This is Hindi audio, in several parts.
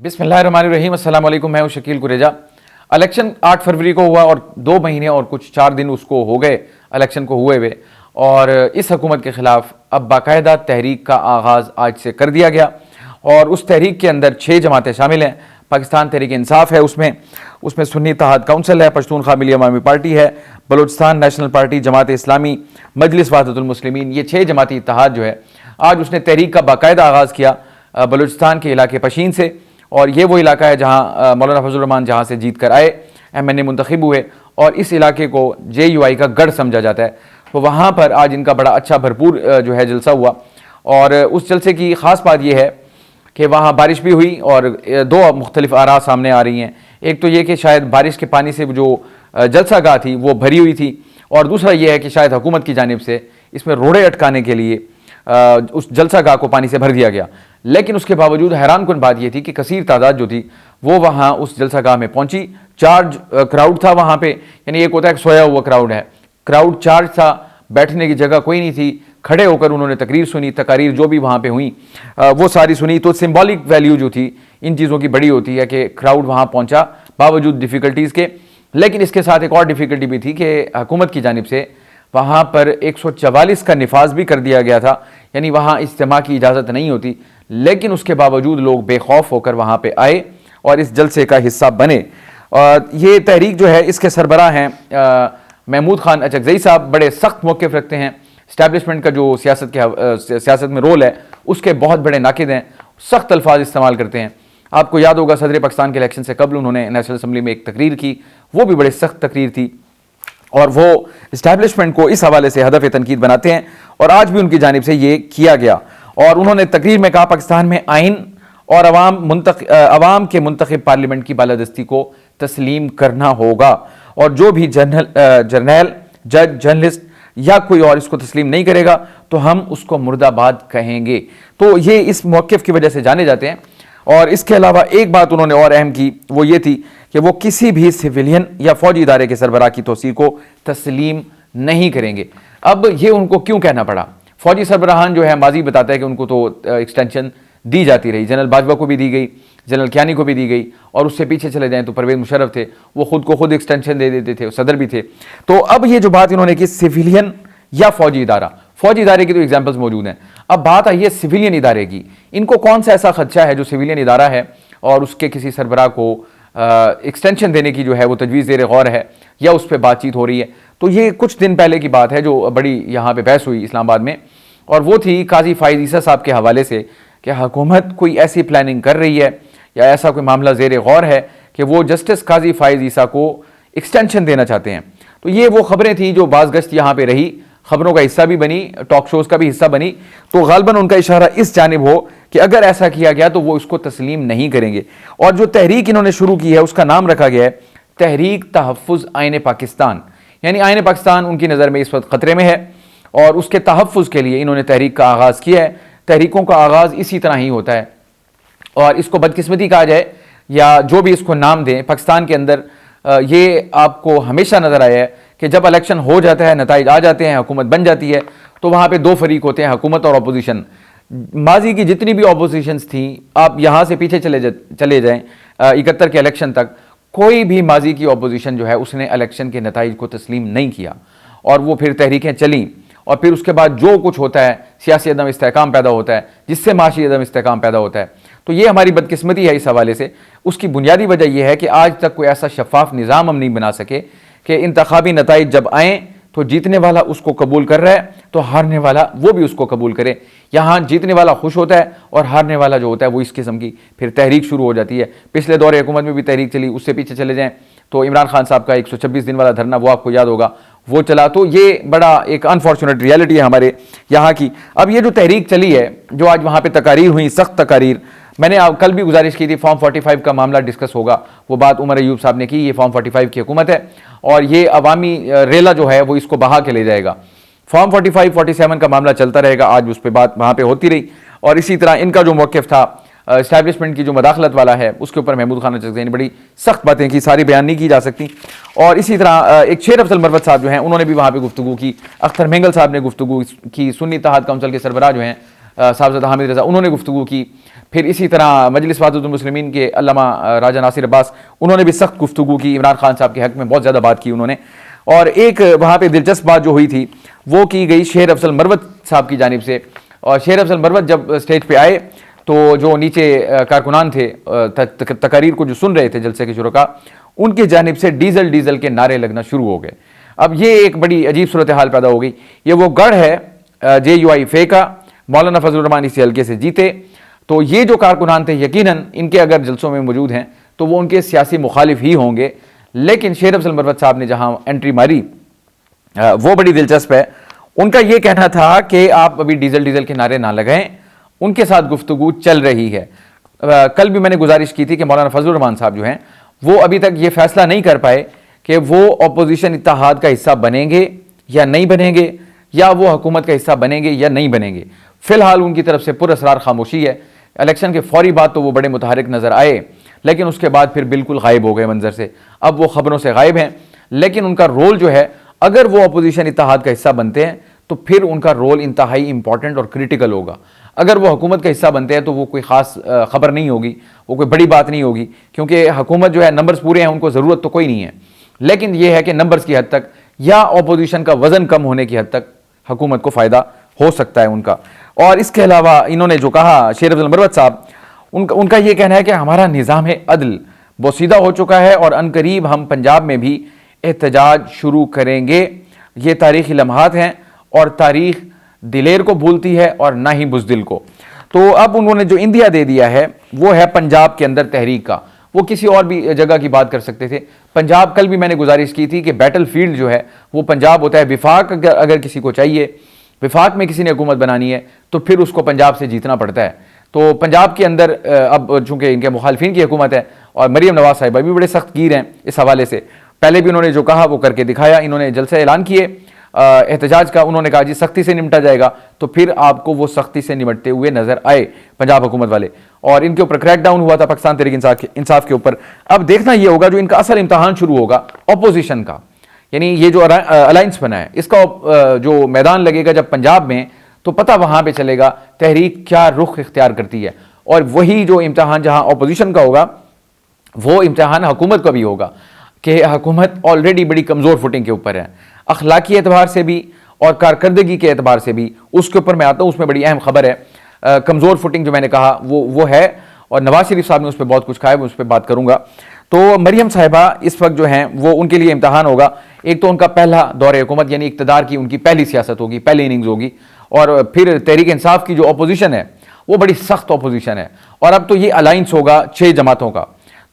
बिस्मिल्लाहिर्रहमानिर्रहीम, अस्सलाम वालेकुम। मैं हूं शकील कुरेजा। इलेक्शन 8 फरवरी को हुआ और 2 महीने और कुछ 4 दिन उसको हो गए इलेक्शन को हुए हुए, और इस हुकूमत के ख़िलाफ़ अब बाकायदा तहरीक का आगाज़ आज से कर दिया गया। और उस तहरीक के अंदर 6 जमातें शामिल हैं। पाकिस्तान तहरीक इंसाफ है, उसमें सुन्नी इत्तेहाद काउंसिल है, पश्तून काबिल अवामी पार्टी है, बलूचिस्तान नेशनल पार्टी, जमात इस्लामी, मजलिस वहदतुल मुस्लिमीन। ये 6 जमाती इत्तेहाद जो है आज उसने तहरीक का बाकायदा आगाज़ किया बलूचिस्तान के इलाके पशीन से। और ये वो इलाका है जहाँ मौलाना फजल रहमान जहाँ से जीत कर आए, MNA मुंतखब हुए, और इस इलाके को JUI का गढ़ समझा जाता है। तो वहाँ पर आज इनका बड़ा अच्छा भरपूर जो है जलसा हुआ। और उस जलसे की ख़ास बात यह है कि वहाँ बारिश भी हुई और 2 मुख्तलिफ आरा सामने आ रही हैं। एक तो ये कि शायद बारिश के पानी से जो जलसा गाह थी वो भरी हुई थी, और दूसरा ये है कि शायद हुकूमत की जानिब से इसमें रोड़े अटकाने के लिए उस जलसा गाह को पानी से भर दिया गया। लेकिन उसके बावजूद हैरानकुन बात यह थी कि कसीर तादाद जो थी वो वहाँ उस जलसा गाह में पहुंची। चार्ज क्राउड था वहाँ पे, यानी एक होता है सोया हुआ क्राउड है, क्राउड चार्ज था, बैठने की जगह कोई नहीं थी। खड़े होकर उन्होंने तकरीर सुनी, तकारीर जो भी वहाँ पे हुई वो सारी सुनी। तो सिंबॉलिक वैल्यू जो थी इन चीज़ों की बड़ी होती है कि क्राउड वहाँ पहुँचा बावजूद डिफ़िकल्टीज़ के। लेकिन इसके साथ एक और डिफ़िकल्टी भी थी कि हुकूमत की जानिब से वहाँ पर 144 का निफाज भी कर दिया गया था, यानी वहाँ इज्तिमा की इजाज़त नहीं होती। लेकिन उसके बावजूद लोग बेखौफ होकर वहाँ पे आए और इस जलसे का हिस्सा बने। ये तहरीक जो है इसके सरबराह हैं महमूद खान अचकज़ई साहब, बड़े सख्त मौक़िफ़ रखते हैं। इस्टेब्लिशमेंट का जो सियासत में रोल है उसके बहुत बड़े नाकिद हैं, सख्त अल्फाज इस्तेमाल करते हैं। आपको याद होगा सदर पाकिस्तान के इलेक्शन से कबल उन्होंने नेशनल असम्बली में एक तकरीर की, वो भी बड़े सख्त तकरीर थी, और वो इस्टेब्लिशमेंट को इस हवाले से हदफ तनकीद बनाते हैं। और आज भी उनकी जानिब से ये किया गया। और उन्होंने तकरीर में कहा पाकिस्तान में आइन और अवाम के मुंतखब पार्लियामेंट की बालादस्ती को तस्लीम करना होगा, और जो भी जर्नल, जज, जर्नलिस्ट या कोई और इसको तस्लीम नहीं करेगा तो हम उसको मुर्दाबाद कहेंगे। तो ये इस मौक़िफ़ की वजह से जाने जाते हैं। और इसके अलावा एक बात उन्होंने और अहम की, वो ये थी कि वो किसी भी सिविलियन या फौजी इदारे के सरबराह की तोसीर को तस्लीम नहीं करेंगे। अब ये उनको क्यों कहना पड़ा? फौजी सरबराहान जो है माजी बताता है कि उनको तो एक्सटेंशन दी जाती रही, जनरल बाजवा को भी दी गई, जनरल कियानी को भी दी गई, और उससे पीछे चले जाएं तो परवेज़ मुशर्रफ थे, वो खुद को खुद एक्सटेंशन दे देते थे, सदर भी थे। तो अब ये जो बात इन्होंने की सिविलियन या फौजी इदारा, फौजी इदारे की तो एग्जाम्पल्स मौजूद हैं। अब बात आई है सिविलियन इदारे की। इनको कौन सा ऐसा खदशा है जो सिविलियन इदारा है और उसके किसी सरबराह को एक्सटेंशन देने की जो है वो तजवीज़ ज़ेर गौर है या उस पर बातचीत हो रही है? तो ये कुछ दिन पहले की बात है जो बड़ी यहाँ पे बहस हुई इस्लामाबाद में, और वो थी काजी फाइज़ ईसा साहब के हवाले से कि हुकूमत कोई ऐसी प्लानिंग कर रही है या ऐसा कोई मामला ज़ेर गौर है कि वो जस्टिस काजी फाइज़ ईसा को एक्सटेंशन देना चाहते हैं। तो ये वो खबरें थी जो बाज़गश्त यहाँ पे रही, खबरों का हिस्सा भी बनी, टॉक शोज़ का भी हिस्सा बनी। तो गालबन उनका इशारा इस जानिब हो कि अगर ऐसा किया गया तो वो इसको तस्लीम नहीं करेंगे। और जो तहरीक इन्होंने शुरू की है उसका नाम रखा गया है तहरीक तहफ़्फ़ुज़ आइन पाकिस्तान, यानी आइन पाकिस्तान उनकी नज़र में इस वक्त ख़तरे में है और उसके तहफ़्फ़ुज़ के लिए इन्होंने तहरीक का आगाज़ किया है। तहरीकों का आगाज़ इसी तरह ही होता है, और इसको बदकिस्मती कहा जाए या जो भी इसको नाम दें, पाकिस्तान के अंदर ये आपको हमेशा नज़र आया है कि जब इलेक्शन हो जाता है, नताइज आ जाते हैं, हुकूमत बन जाती है, तो वहाँ पे 2 फरीक होते हैं, हुकूमत और अपोजिशन। माजी की जितनी भी अपोजिशंस थी, आप यहाँ से पीछे चले जाएँ 71 के इलेक्शन तक, कोई भी माजी की अपोजिशन जो है उसने इलेक्शन के नताइज को तस्लीम नहीं किया, और वो फिर तहरीकें चलीं। और फिर उसके बाद जो कुछ होता है, सियासी अदम इस्तेहकाम पैदा होता है, जिससे माशी अदम इस्तेहकाम पैदा होता है। तो ये हमारी बदकिस्मती है इस हवाले से। उसकी बुनियादी वजह यह है कि आज तक कोई ऐसा शफाफ निज़ाम हम नहीं बना सके कि इंतखाबी नताइज जब आएँ तो जीतने वाला उसको कबूल कर रहा है तो हारने वाला वो भी उसको कबूल करे। यहाँ जीतने वाला खुश होता है और हारने वाला जो होता है वो इस किस्म की फिर तहरीक शुरू हो जाती है। पिछले दौर हुकूमत में भी तहरीक चली, उससे पीछे चले जाएँ तो इमरान खान साहब का 126 दिन वाला धरना, वो आपको याद होगा, वो चला। तो ये बड़ा एक अनफॉर्चुनेट रियलिटी है हमारे यहाँ की। अब ये जो तहरीक चली है, जो आज वहाँ पे तकारीर हुई, सख्त तकारीर, मैंने कल भी गुजारिश की थी फॉर्म 45 का मामला डिस्कस होगा, वो बात उमर अयूब साहब ने की। ये फॉर्म 45 की हुकूमत है और ये अवामी रेला जो है वो इसको बहा के ले जाएगा। फॉर्म 45, 47 का मामला चलता रहेगा, आज उस पर बात वहाँ पर होती रही। और इसी तरह इनका जो मौक़िफ़ था इस्टेब्लिशमेंट की जो मदाखलत वाला है उसके ऊपर महमूद खान अचकज़ई ने बड़ी सख्त बातें की, सारी बयान नहीं की जा सकती। और इसी तरह एक शेर अफजल मरवत साहब जो हैं उन्होंने भी वहाँ पे गुफ्तगू की, अख्तर मेंगल साहब ने गुफ्तगू की, सुन्नी इत्तेहाद काउंसिल के सरबराह जो हैं साहबजादा हामिद रज़ा, उन्होंने गुफ्तगू की। फिर इसी तरह मजलिस वहादतुल मुस्लिमीन के अल्लामा राजा नासिर अब्बास, उन्होंने भी सख्त गुफ्तगू की, इमरान खान साहब के हक़ में बहुत ज़्यादा बात की उन्होंने। और एक वहाँ पे दिलचस्प बात जो हुई थी वो की गई शेर अफजल मरवत साहब की जानिब से। और शेर अफजल मरवत जब स्टेज पे आए तो जो नीचे कारकुनान थे तकारीर को जो सुन रहे थे जलसे के शुरका, उनकी जानिब से डीजल डीजल के नारे लगना शुरू हो गए। अब ये एक बड़ी अजीब सूरत हाल पैदा हो गई। ये वो गढ़ है JUI फेका, मौलाना फजलुर रहमान इसी हल्के से जीते। तो ये जो कारकुनान थे यकीनन इनके अगर जलसों में मौजूद हैं तो वो उनके सियासी मुखालिफ ही होंगे। लेकिन शेर अफजल मरवत साहब ने जहां एंट्री मारी वो बड़ी दिलचस्प है। उनका ये कहना था कि आप अभी डीजल डीजल के नारे ना लगाएं, उनके साथ गुफ्तगू चल रही है। कल भी मैंने गुजारिश की थी कि मौलाना फजलुर रहमान साहब जो हैं वो अभी तक ये फैसला नहीं कर पाए कि वो अपोजिशन इत्तेहाद का हिस्सा बनेंगे या नहीं बनेंगे, या वो हुकूमत का हिस्सा बनेंगे या नहीं बनेंगे। फिलहाल उनकी तरफ से पुरअसरार खामोशी है। इलेक्शन के फौरी बाद तो वो बड़े मुतहरिक नजर आए, लेकिन उसके बाद फिर बिल्कुल गायब हो गए मंजर से। अब वो खबरों से गायब हैं, लेकिन उनका रोल जो है, अगर वो अपोजिशन इत्तेहाद का हिस्सा बनते हैं तो फिर उनका रोल इंतहाई इंपॉर्टेंट और क्रिटिकल होगा। अगर वो हुकूमत का हिस्सा बनते हैं तो वो कोई ख़ास खबर नहीं होगी, वो कोई बड़ी बात नहीं होगी, क्योंकि हुकूमत जो है नंबर्स पूरे हैं, उनको ज़रूरत तो कोई नहीं है। लेकिन यह है कि नंबर्स की हद तक या अपोजिशन का वजन कम होने की हद तक हुकूमत को फ़ायदा हो सकता है उनका। और इसके अलावा इन्होंने जो कहा शेर अफजल मरवत साहब, उनका यह कहना है कि हमारा निज़ाम अदल बोसीदा हो चुका है और अनकरीब हम पंजाब में भी एहतजाज शुरू करेंगे। ये तारीख़ी लम्हात हैं और तारीख़ दिलेर को भूलती है और ना ही बुज़दिल को। तो अब उन्होंने जो इंदिया दे दिया है वो है पंजाब के अंदर तहरीक का। वो किसी और भी जगह की बात कर सकते थे। पंजाब, कल भी मैंने गुजारिश की थी कि बैटल फील्ड जो है वो पंजाब होता है। विफाक अगर किसी को चाहिए, विफाक में किसी ने हुकूमत बनानी है तो फिर उसको पंजाब से जीतना पड़ता है। तो पंजाब के अंदर अब चूंकि इनके मुखालफिन की हुकूमत है और मरीम नवाज साहिबा भी बड़े सख्त गिर हैं इस हवाले से। पहले भी उन्होंने जो कहा वो करके दिखाया। इन्होंने जलसे ऐलान किए एहतजाज का, उन्होंने कहा जी सख्ती से निपटा जाएगा, तो फिर आपको वो सख्ती से निपटते हुए नजर आए पंजाब हुकूमत वाले। और इनके ऊपर क्रैकडाउन हुआ था पाकिस्तान तहरीक इंसाफ के ऊपर। अब देखना ये होगा जो इनका असल इम्तहान शुरू होगा अपोजिशन का, यानी ये जो अलायंस बना है इसका जो मैदान लगेगा जब पंजाब में, तो पता वहां पे चलेगा तहरीक क्या रुख इख्तियार करती है। और वही जो इम्तहान जहां अपोजिशन का होगा वो इम्तहान हुकूमत का भी होगा कि हुकूमत ऑलरेडी बड़ी कमज़ोर फुटिंग के ऊपर है, अखलाकी एतबार से भी और कारकर्दगी के एतबार से भी। उसके ऊपर मैं आता हूँ, उसमें बड़ी अहम खबर है। कमज़ोर फुटिंग जो मैंने कहा वो है, और नवाज शरीफ साहब ने उस पर बहुत कुछ कहा है, उस पर बात करूँगा। तो मरियम साहिबा इस वक्त जो हैं वो उनके लिए इम्तहान होगा। एक तो उनका पहला दौरे हुकूमत यानी इक़्तिदार की उनकी पहली सियासत होगी, पहली इनिंग्स होगी। और फिर तहरीक इंसाफ की जो अपोजिशन है वो बड़ी सख्त अपोजिशन है। और अब तो ये अलाइंस होगा 6 जमातों का।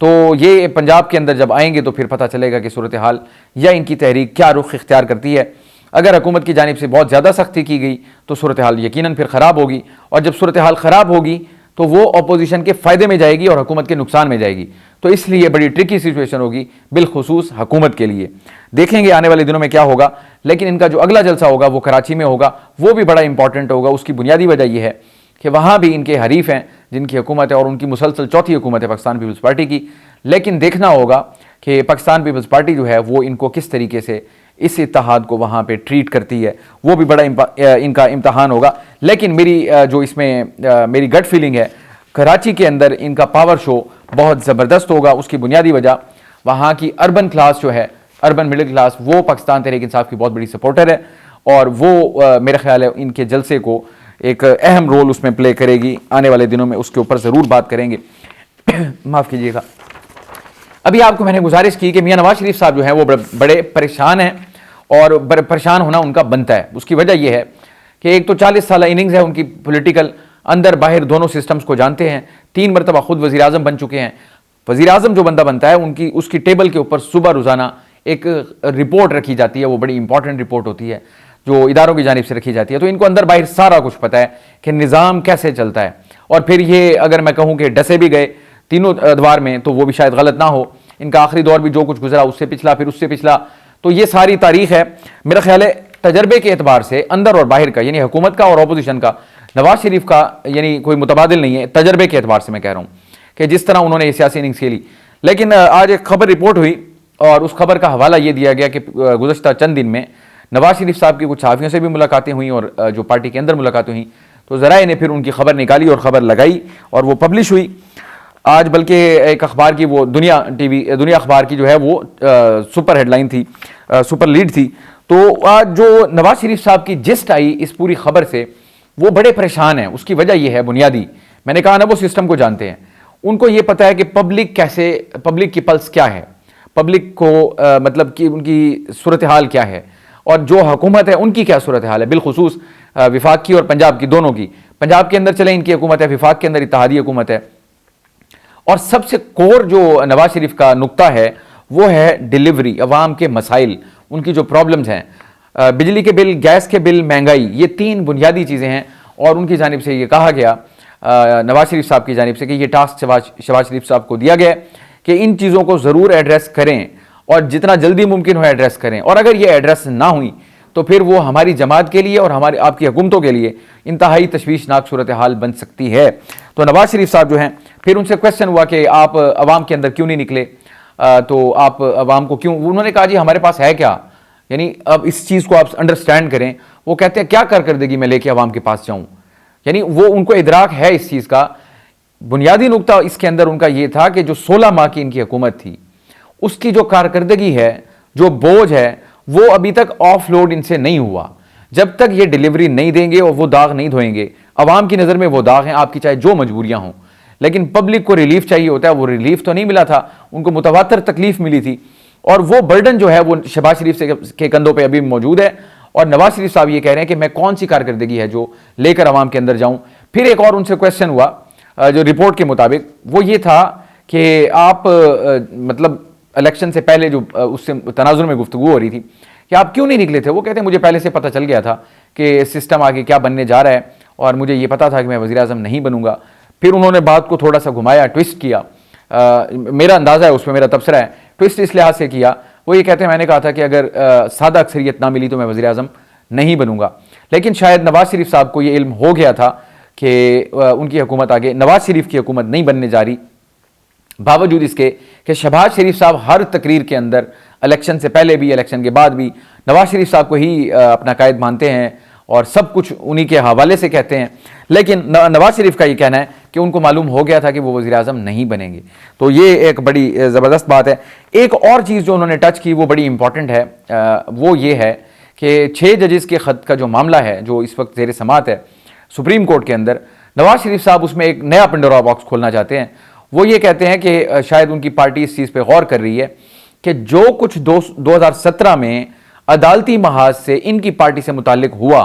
तो ये पंजाब के अंदर जब आएंगे तो फिर पता चलेगा कि सूरत हाल या इनकी तहरीक क्या रुख इख्तियार करती है। अगर हुकूमत की जानिब से बहुत ज़्यादा सख्ती की गई तो सूरत हाल यकीनन फिर ख़राब होगी, और जब सूरत हाल ख़राब होगी तो वो अपोजिशन के फ़ायदे में जाएगी और हुकूमत के नुकसान में जाएगी। तो इसलिए बड़ी ट्रिकी सिचुएशन होगी बिलखुसूस हुकूमत के लिए। देखेंगे आने वाले दिनों में क्या होगा। लेकिन इनका जो अगला जलसा होगा वो कराची में होगा, वो भी बड़ा इंपॉर्टेंट होगा। उसकी बुनियादी वजह यह है कि वहाँ भी इनके हरीफ हैं जिनकी हुकूमत है, और उनकी मुसलसल चौथी हुकूमत है पाकिस्तान पीपल्स पार्टी की। लेकिन देखना होगा कि पाकिस्तान पीपल्स पार्टी जो है वो इनको किस तरीके से इस इत्तेहाद को वहाँ पे ट्रीट करती है, वो भी बड़ा इनका इम्तहान होगा। लेकिन मेरी जो इसमें मेरी गट फीलिंग है, कराची के अंदर इनका पावर शो बहुत ज़बरदस्त होगा। उसकी बुनियादी वजह वहाँ की अर्बन क्लास जो है, अर्बन मिडिल क्लास, वो पाकिस्तान तहरीक इंसाफ की बहुत बड़ी सपोर्टर है, और वो मेरा ख्याल है इनके जलसे को एक अहम रोल उसमें प्ले करेगी। आने वाले दिनों में उसके ऊपर ज़रूर बात करेंगे। माफ़ कीजिएगा। अभी आपको मैंने गुजारिश की कि मियां नवाज शरीफ साहब जो हैं वो बड़े परेशान हैं, और परेशान होना उनका बनता है। उसकी वजह यह है कि एक तो 40 साल इनिंग्स है उनकी पॉलिटिकल, अंदर बाहर दोनों सिस्टम्स को जानते हैं। 3 मरतबा खुद वज़ीर आज़म बन चुके हैं। वज़ीर आज़म जो बंदा बनता है उसकी टेबल के ऊपर सुबह रोज़ाना एक रिपोर्ट रखी जाती है, वो बड़ी इंपॉर्टेंट रिपोर्ट होती है जो इदारों की जानिब से रखी जाती है। तो इनको अंदर बाहर सारा कुछ पता है कि निज़ाम कैसे चलता है। और फिर ये अगर मैं कहूँ कि डसे भी गए तीनों अदवार में तो वो भी शायद गलत ना हो। इनका आखिरी दौर भी जो कुछ गुजरा, उससे पिछला, फिर उससे पिछला, तो ये सारी तारीख है। मेरा ख्याल है तजर्बे के एतबार से अंदर और बाहर का, यानी हुकूमत का और अपोजिशन का, नवाज शरीफ का यानी कोई मुतबादिल नहीं है। तजर्बे के एतबार से मैं कह रहा हूँ कि जिस तरह उन्होंने सियासी इनिंग्स खेली। लेकिन आज एक खबर रिपोर्ट हुई और उस खबर का हवाला ये दिया गया कि गुज़श्ता चंद दिन में नवाज शरीफ साहब की कुछ सहाफ़ियों से भी मुलाकातें हुई और जो पार्टी के अंदर मुलाकातें हुई, तो ज़राए ने फिर उनकी खबर निकाली और ख़बर लगाई और वो पब्लिश हुई आज। बल्कि एक अखबार की, वो दुनिया अखबार की जो है वो सुपर हेडलाइन थी, सुपर लीड थी। तो आज जो नवाज शरीफ साहब की जिस्ट आई इस पूरी खबर से, वो बड़े परेशान हैं। उसकी वजह यह है बुनियादी, मैंने कहा ना वो सिस्टम को जानते हैं, उनको ये पता है कि पब्लिक की पल्स क्या है, पब्लिक को मतलब कि उनकी सूरत हाल क्या है, और जो हुकूमत है उनकी क्या सूरत हाल है, बिलखुसूस विफाक की और पंजाब की, दोनों की। पंजाब के अंदर चले इनकी हुकूमत है, विफाक के अंदर इत्तेहादी हुकूमत है। और सबसे कोर जो नवाज शरीफ का नुक्ता है वो है डिलीवरी, अवाम के मसाइल, उनकी जो प्रॉब्लम्स हैं, बिजली के बिल, गैस के बिल, महंगाई, ये 3 बुनियादी चीज़ें हैं। और उनकी जानिब से ये कहा गया, नवाज शरीफ साहब की जानिब से, कि ये टास्क शहबाज शरीफ साहब को दिया गया कि इन चीज़ों को ज़रूर एड्रेस करें और जितना जल्दी मुमकिन हो एड्रेस करें। और अगर ये एड्रेस ना हुई तो फिर वो हमारी जमात के लिए और हमारी आपकी हुकूमतों के लिए इंतहाई तशवीशनाक सूरत हाल बन सकती है। तो नवाज शरीफ साहब जो हैं, फिर उनसे क्वेश्चन हुआ कि आप अवाम के अंदर क्यों नहीं निकले, तो आप अवाम को क्यों, उन्होंने कहा जी हमारे पास है क्या, यानी अब इस चीज़ को आप अंडरस्टैंड करें। वो कहते हैं क्या कर देगी मैं लेके अवाम के पास जाऊँ, यानी वो उनको इदराक है इस चीज़ का। बुनियादी नुकता इसके अंदर उनका ये था कि जो 16 माह की इनकी हुकूमत थी उसकी जो कारकर्दगी है, जो बोझ है, वो अभी तक ऑफ लोड इनसे नहीं हुआ। जब तक ये डिलीवरी नहीं देंगे और वो दाग नहीं धोएंगे, अवाम की नज़र में वो दाग हैं आपकी, चाहे जो मजबूरियां हों, लेकिन पब्लिक को रिलीफ चाहिए होता है। वो रिलीफ तो नहीं मिला था, उनको मुतवातर तकलीफ मिली थी, और वो बर्डन जो है वो शहबाज शरीफ के कंधों पर अभी मौजूद है। और नवाज शरीफ साहब ये कह रहे हैं कि मैं कौन सी कारकर्दगी है जो लेकर अवाम के अंदर जाऊं। फिर एक और उनसे क्वेश्चन हुआ जो रिपोर्ट के मुताबिक, वो ये था कि आप मतलब इलेक्शन से पहले जो उससे तनाजुर में गुफ्तगू हो रही थी कि आप क्यों नहीं निकले थे। वो कहते हैं मुझे पहले से पता चल गया था कि सिस्टम आगे क्या बनने जा रहा है, और मुझे ये पता था कि मैं वज़ीर आज़म नहीं बनूंगा। फिर उन्होंने बात को थोड़ा सा घुमाया, ट्विस्ट किया। मेरा अंदाज़ा है, उसमें मेरा तबसरा है, ट्विस्ट इस लिहाज से किया, वो ये कहते हैं मैंने कहा था कि अगर सादा अक्सरियत ना मिली तो मैं वज़ीर आज़म नहीं बनूंगा। लेकिन शायद नवाज शरीफ साहब को ये इल्म हो गया था कि उनकी हुकूमत आगे, नवाज शरीफ की हुकूमत नहीं बनने जा रही, बावजूद इसके कि शहबाज शरीफ साहब हर तकरीर के अंदर, इलेक्शन से पहले भी, इलेक्शन के बाद भी, नवाज शरीफ साहब को ही अपना कायद मानते हैं और सब कुछ उन्हीं के हवाले से कहते हैं। लेकिन नवाज शरीफ का ये कहना है कि उनको मालूम हो गया था कि वो वज़ीर आज़म नहीं बनेंगे। तो ये एक बड़ी ज़बरदस्त बात है। एक और चीज़ जो उन्होंने टच की वो बड़ी इंपॉर्टेंट है, वो ये है कि 6 जजेस के ख़त का जो मामला है, जो इस वक्त ज़ेर समात है सुप्रीम कोर्ट के अंदर, नवाज शरीफ साहब उसमें एक नया पंडोरा बॉक्स खोलना चाहते हैं। वो ये कहते हैं कि शायद उनकी पार्टी इस चीज़ पे गौर कर रही है कि जो कुछ 2017 में अदालती महाज से इनकी पार्टी से मुतालिक हुआ,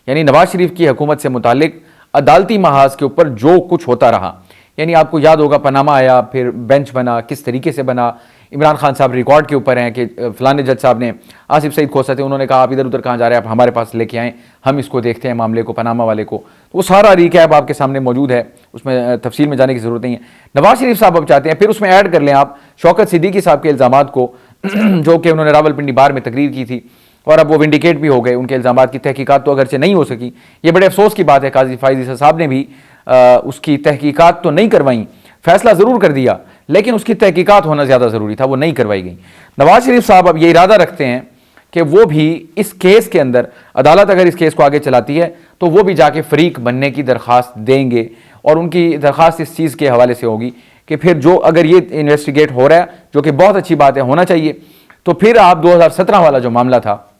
यानी नवाज शरीफ की हुकूमत से मुतालिक अदालती महाज के ऊपर जो कुछ होता रहा, यानी आपको याद होगा पनामा आया, फिर बेंच बना, किस तरीके से बना। इमरान खान साहब रिकॉर्ड के ऊपर हैं कि फलाने जज साहब ने, आसिफ सईद खोसा थे, उन्होंने कहा आप इधर उधर कहाँ जा रहे हैं, आप हमारे पास लेके आएँ, हम इसको देखते हैं मामले को, पनामा वाले को। तो वो सारा रिकैप आपके सामने मौजूद है, उसमें तफसील में जाने की ज़रूरत नहीं है। नवाज शरीफ साहब अब चाहते हैं, फिर उसमें ऐड कर लें आप शौकत सिद्दीकी साहब के इल्ज़ामात को जो कि उन्होंने रावलपिंडी बार में तकरीर की थी, और अब वो विंडिकेट भी हो गए। उनके इल्ज़ामात की तहकीकात तो अगरचे नहीं हो सकी, ये बड़े अफसोस की बात है। काजी फाइज़ साहब ने भी उसकी तहकीकात तो नहीं करवाई, फैसला ज़रूर कर दिया, लेकिन उसकी तहकीकात होना ज़्यादा ज़रूरी था, वो नहीं करवाई गई। नवाज शरीफ साहब अब ये इरादा रखते हैं कि वो भी इस केस के अंदर, अदालत अगर इस केस को आगे चलाती है तो वो भी जाके फ़रीक बनने की दरख्वास्त देंगे, और उनकी दरख्वास्त इस चीज़ के हवाले से होगी कि फिर जो अगर ये इन्वेस्टिगेट हो रहा है, जो कि बहुत अच्छी बात है, होना चाहिए, तो फिर आप 2017 वाला जो मामला था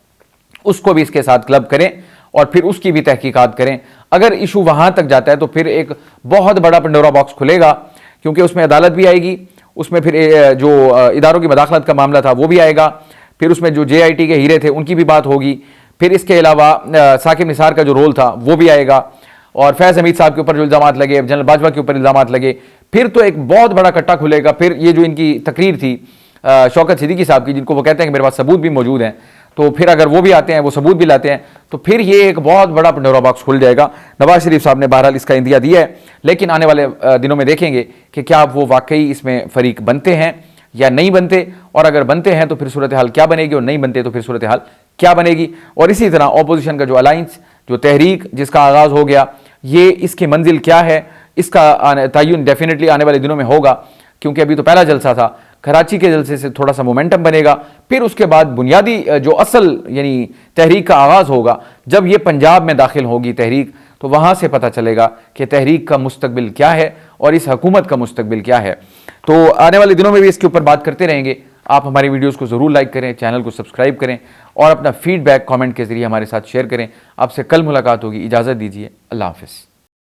उसको भी इसके साथ क्लब करें और फिर उसकी भी तहकीकात करें। अगर इशू वहाँ तक जाता है तो फिर एक बहुत बड़ा पंडोरा बॉक्स खुलेगा, क्योंकि उसमें अदालत भी आएगी, उसमें फिर जो इदारों की मदाखलत का मामला था वो भी आएगा, फिर उसमें जो JIT के हीरे थे उनकी भी बात होगी, फिर इसके अलावा साकिब निसार का जो रोल था वो भी आएगा, और फैज़ हमीद साहब के ऊपर जो इल्ज़ामात लगे, जनरल बाजवा के ऊपर इल्ज़ामात लगे, फिर तो एक बहुत बड़ा कट्टा खुलेगा। फिर ये जो इनकी तकरीर थी शौकत सिद्दीकी साहब की, जिनको वो कहते हैं कि मेरे पास सबूत भी मौजूद हैं, तो फिर अगर वो भी आते हैं, वो सबूत भी लाते हैं, तो फिर ये एक बहुत बड़ा पंडोरा बॉक्स खुल जाएगा। नवाज शरीफ साहब ने बहरहाल इसका इंदिया दिया है, लेकिन आने वाले दिनों में देखेंगे कि क्या वो वाकई इसमें फ़रीक बनते हैं या नहीं बनते, और अगर बनते हैं तो फिर सूरत हाल क्या बनेगी, और नहीं बनते तो फिर सूरत हाल क्या बनेगी। और इसी तरह अपोजिशन का जो अलाइंस, जो तहरीक जिसका आगाज़ हो गया, ये इसकी मंजिल क्या है, इसका तयन डेफिनेटली आने वाले दिनों में होगा, क्योंकि अभी तो पहला जलसा था। कराची के जलसे से थोड़ा सा मोमेंटम बनेगा, फिर उसके बाद बुनियादी जो असल यानी तहरीक का आगाज़ होगा, जब ये पंजाब में दाखिल होगी तहरीक, तो वहाँ से पता चलेगा कि तहरीक का मुस्तकबिल क्या है और इस हुकूमत का मुस्तकबिल क्या है। तो आने वाले दिनों में भी इसके ऊपर बात करते रहेंगे। आप हमारी वीडियोस को ज़रूर लाइक करें, चैनल को सब्सक्राइब करें और अपना फीडबैक कमेंट के ज़रिए हमारे साथ शेयर करें। आपसे कल मुलाकात होगी। इजाज़त दीजिए। अल्लाह हाफ़िज़।